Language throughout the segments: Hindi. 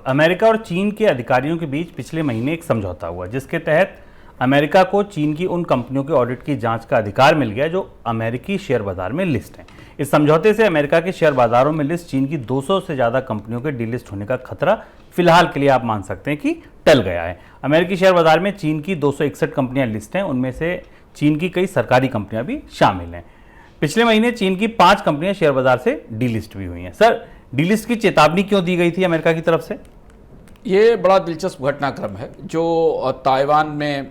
अमेरिका और चीन के अधिकारियों के बीच पिछले महीने एक समझौता हुआ जिसके तहत अमेरिका को चीन की उन कंपनियों के ऑडिट की जांच का अधिकार मिल गया जो अमेरिकी शेयर बाजार में लिस्ट हैं। इस समझौते से अमेरिका के शेयर बाजारों में लिस्ट चीन की 200 से ज़्यादा कंपनियों के डीलिस्ट होने का खतरा फिलहाल के लिए आप मान सकते हैं कि टल गया है। अमेरिकी शेयर बाजार में चीन की 261 कंपनियां लिस्ट हैं, उनमें से चीन की कई सरकारी कंपनियां भी शामिल हैं। पिछले महीने चीन की 5 कंपनियां शेयर बाजार से डीलिस्ट भी हुई हैं। सर, डीलिस्ट की चेतावनी क्यों दी गई थी अमेरिका की तरफ से? ये बड़ा दिलचस्प घटनाक्रम है जो ताइवान में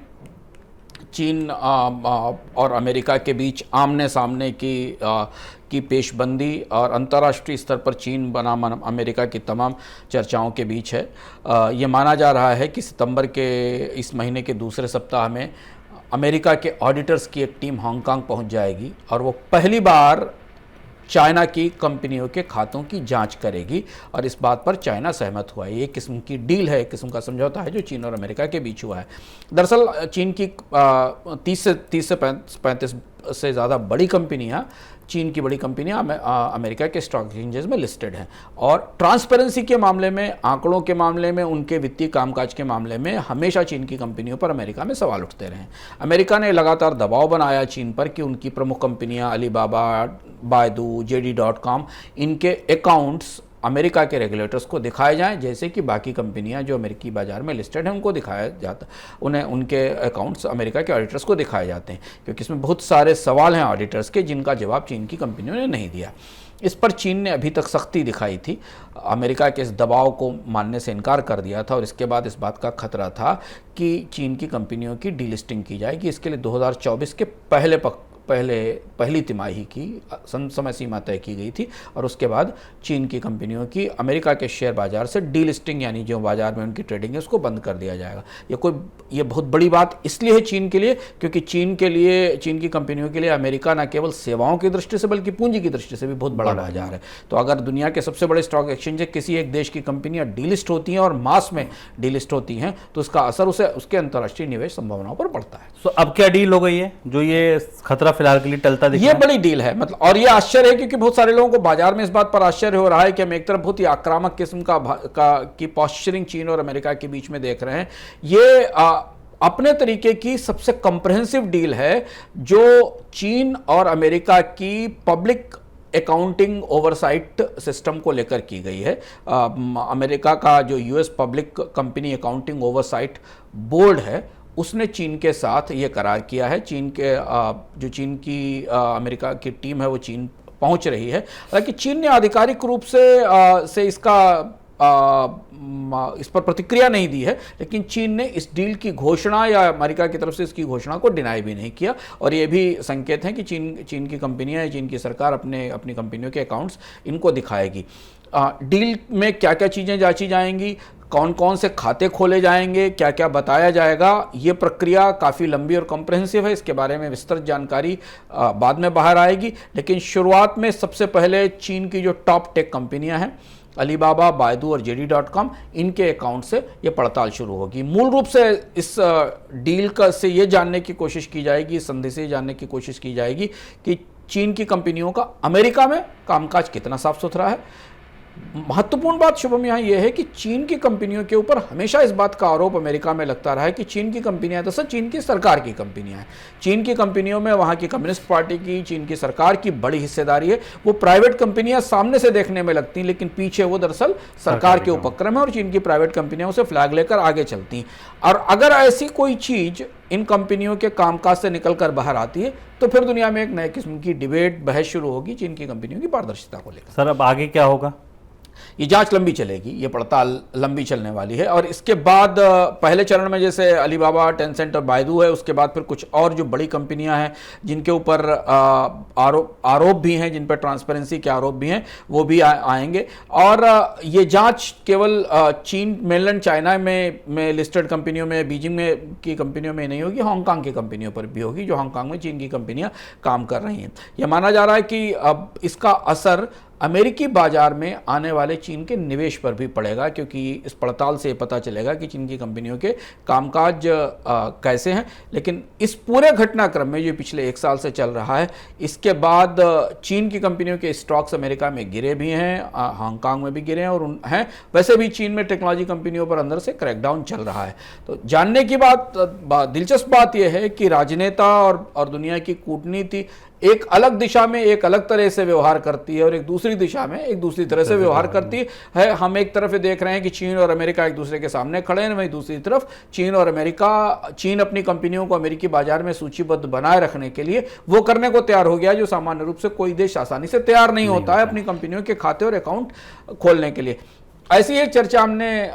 चीन और अमेरिका के बीच आमने सामने की पेशबंदी और अंतर्राष्ट्रीय स्तर पर चीन बनाम अमेरिका की तमाम चर्चाओं के बीच है। ये माना जा रहा है कि सितंबर के इस महीने के दूसरे सप्ताह में अमेरिका के ऑडिटर्स की एक टीम हांगकांग पहुंच जाएगी और वो पहली बार चाइना की कंपनियों के खातों की जांच करेगी और इस बात पर चाइना सहमत हुआ है। ये किस्म की डील है, एक किस्म का समझौता है जो चीन और अमेरिका के बीच हुआ है। दरअसल चीन की 30 से 35 से ज़्यादा बड़ी कंपनियां, चीन की बड़ी कंपनियां अमेरिका के स्टॉक एक्सचेंजेस में लिस्टेड हैं और ट्रांसपेरेंसी के मामले में, आंकड़ों के मामले में, उनके वित्तीय कामकाज के मामले में हमेशा चीन की कंपनियों पर अमेरिका में सवाल उठते रहे। अमेरिका ने लगातार दबाव बनाया चीन पर कि उनकी प्रमुख कंपनियां अलीबाबा, बायदू, JD.com, इनके अकाउंट्स अमेरिका के रेगुलेटर्स को दिखाए जाएं, जैसे कि बाकी कंपनियां जो अमेरिकी बाजार में लिस्टेड हैं उनको दिखाया जाता, उन्हें उनके अकाउंट्स अमेरिका के ऑडिटर्स को दिखाए जाते हैं, क्योंकि इसमें बहुत सारे सवाल हैं ऑडिटर्स के जिनका जवाब चीन की कंपनियों ने नहीं दिया। इस पर चीन ने अभी तक सख्ती दिखाई थी, अमेरिका के इस दबाव को मानने से इनकार कर दिया था और इसके बाद इस बात का खतरा था कि चीन की कंपनियों की डीलिस्टिंग की जाएगी। इसके लिए 2024 के पहली तिमाही की समय सीमा तय की गई थी और उसके बाद चीन की कंपनियों की अमेरिका के शेयर बाजार से डीलिस्टिंग, यानी जो बाजार में उनकी ट्रेडिंग है उसको बंद कर दिया जाएगा। ये बहुत बड़ी बात इसलिए है चीन के लिए, क्योंकि चीन की कंपनियों के लिए अमेरिका न केवल सेवाओं की दृष्टि से बल्कि पूंजी की दृष्टि से भी बहुत बड़ा बाजार है। तो अगर दुनिया के सबसे बड़े स्टॉक एक्सचेंज किसी एक देश की कंपनियां डीलिस्ट होती हैं और मास में डीलिस्ट होती हैं तो उसका असर उसके अंतर्राष्ट्रीय निवेश संभावनाओं पर पड़ता है। तो अब क्या डील हो गई है जो ये खतरा फिलहाल के लिए टलता दिख रहा है? ये बड़ी डील है, मतलब, और ये आश्चर्य है क्योंकि बहुत सारे लोगों को बाजार में इस बात पर आश्चर्य हो रहा है कि हम एक तरफ बहुत ही आक्रामक किस्म की पॉस्चरिंग चीन और अमेरिका के बीच में देख रहे हैं। ये अपने तरीके की सबसे कॉम्प्रिहेंसिव डील है जो चीन और अमेरिका की पब्लिक अकाउंटिंग ओवरसाइट सिस्टम को लेकर की गई है। अमेरिका का जो US public company accounting oversight board है उसने चीन के साथ ये करार किया है। चीन की अमेरिका की टीम है वो चीन पहुंच रही है। हालांकि चीन ने आधिकारिक रूप से इस पर प्रतिक्रिया नहीं दी है, लेकिन चीन ने इस डील की घोषणा या अमेरिका की तरफ से इसकी घोषणा को डिनाई भी नहीं किया और ये भी संकेत है कि चीन की कंपनियां, चीन की सरकार अपनी कंपनियों के अकाउंट्स इनको दिखाएगी। डील में क्या क्या चीज़ें जांची जाएंगी, कौन कौन से खाते खोले जाएंगे, क्या क्या बताया जाएगा, ये प्रक्रिया काफ़ी लंबी और कॉम्प्रिहेंसिव है। इसके बारे में विस्तृत जानकारी बाद में बाहर आएगी, लेकिन शुरुआत में सबसे पहले चीन की जो टॉप टेक कंपनियां हैं अलीबाबा, बायदू और JD.com, इनके अकाउंट से ये पड़ताल शुरू होगी। मूल रूप से इस डील से ये जानने की कोशिश की जाएगी, इस संधि से ये जानने की कोशिश की जाएगी कि चीन की कंपनियों का अमेरिका में कामकाज कितना साफ सुथरा है। महत्वपूर्ण बात शुभम यहाँ यह है कि चीन की कंपनियों के ऊपर हमेशा इस बात का आरोप अमेरिका में लगता रहा है कि चीन की कंपनियां दरअसल चीन की सरकार की कंपनियां हैं। चीन की कंपनियों में वहां की कम्युनिस्ट पार्टी की, चीन की सरकार की बड़ी हिस्सेदारी है। वो प्राइवेट कंपनियां सामने से देखने में लगती हैं लेकिन पीछे वो दरअसल सरकार के उपक्रम है और चीन की प्राइवेट कंपनियां उसे फ्लैग लेकर आगे चलती हैं। और अगर ऐसी कोई चीज इन कंपनियों के कामकाज से निकलकर बाहर आती है तो फिर दुनिया में एक नए किस्म की डिबेट, बहस शुरू होगी चीन की कंपनियों की पारदर्शिता को लेकर। सर, अब आगे क्या होगा? ये जांच लंबी चलेगी, ये पड़ताल लंबी चलने वाली है और इसके बाद पहले चरण में जैसे अलीबाबा, टेंसेंट और बायदू है, उसके बाद फिर कुछ और जो बड़ी कंपनियां हैं जिनके ऊपर आरोप भी हैं, जिन पर ट्रांसपेरेंसी के आरोप भी हैं, वो भी आएंगे। और ये जांच केवल चीन, मेनलैंड चाइना में लिस्टेड कंपनियों में, बीजिंग में की कंपनियों में नहीं होगी, हांगकांग की कंपनियों पर भी होगी जो हांगकांग में चीन की कंपनियां काम कर रही हैं। यह माना जा रहा है कि अब इसका असर अमेरिकी बाजार में आने वाले चीन के निवेश पर भी पड़ेगा, क्योंकि इस पड़ताल से पता चलेगा कि चीन की कंपनियों के कामकाज कैसे हैं। लेकिन इस पूरे घटनाक्रम में जो पिछले 1 साल से चल रहा है, इसके बाद चीन की कंपनियों के स्टॉक्स अमेरिका में गिरे भी हैं, हांगकांग में भी गिरे हैं और हैं। वैसे भी चीन में टेक्नोलॉजी कंपनियों पर अंदर से क्रैकडाउन चल रहा है। तो जानने की दिलचस्प बात यह है कि राजनेता और दुनिया की कूटनीति एक अलग दिशा में एक अलग तरह से व्यवहार करती है और एक दूसरी दिशा में एक दूसरी तरह से व्यवहार करती है। हम एक तरफ देख रहे हैं कि चीन और अमेरिका एक दूसरे के सामने खड़े हैं, वहीं दूसरी तरफ चीन अपनी कंपनियों को अमेरिकी बाजार में सूचीबद्ध बनाए रखने के लिए वो करने को तैयार हो गया जो सामान्य रूप से कोई देश आसानी से तैयार नहीं होता है अपनी कंपनियों के खाते और अकाउंट खोलने के लिए। ऐसी एक चर्चा हमने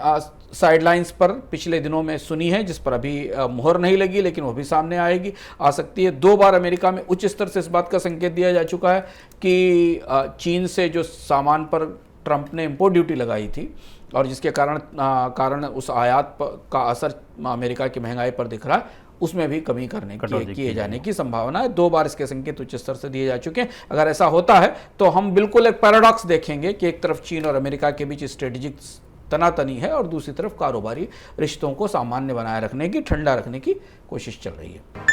साइडलाइंस पर पिछले दिनों में सुनी है, जिस पर अभी मुहर नहीं लगी, लेकिन वो भी सामने आ सकती है। 2 बार अमेरिका में उच्च स्तर से इस बात का संकेत दिया जा चुका है कि चीन से जो सामान पर ट्रंप ने इंपोर्ट ड्यूटी लगाई थी और जिसके कारण उस आयात का असर अमेरिका की महंगाई पर दिख रहा है, उसमें भी कमी किए जाने की संभावना है। 2 बार इसके संकेत उच्च स्तर से दिए जा चुके हैं। अगर ऐसा होता है तो हम बिल्कुल एक पैराडॉक्स देखेंगे कि एक तरफ चीन और अमेरिका के बीच स्ट्रेटेजिक तनातनी है और दूसरी तरफ कारोबारी रिश्तों को सामान्य बनाए रखने की, ठंडा रखने की कोशिश चल रही है।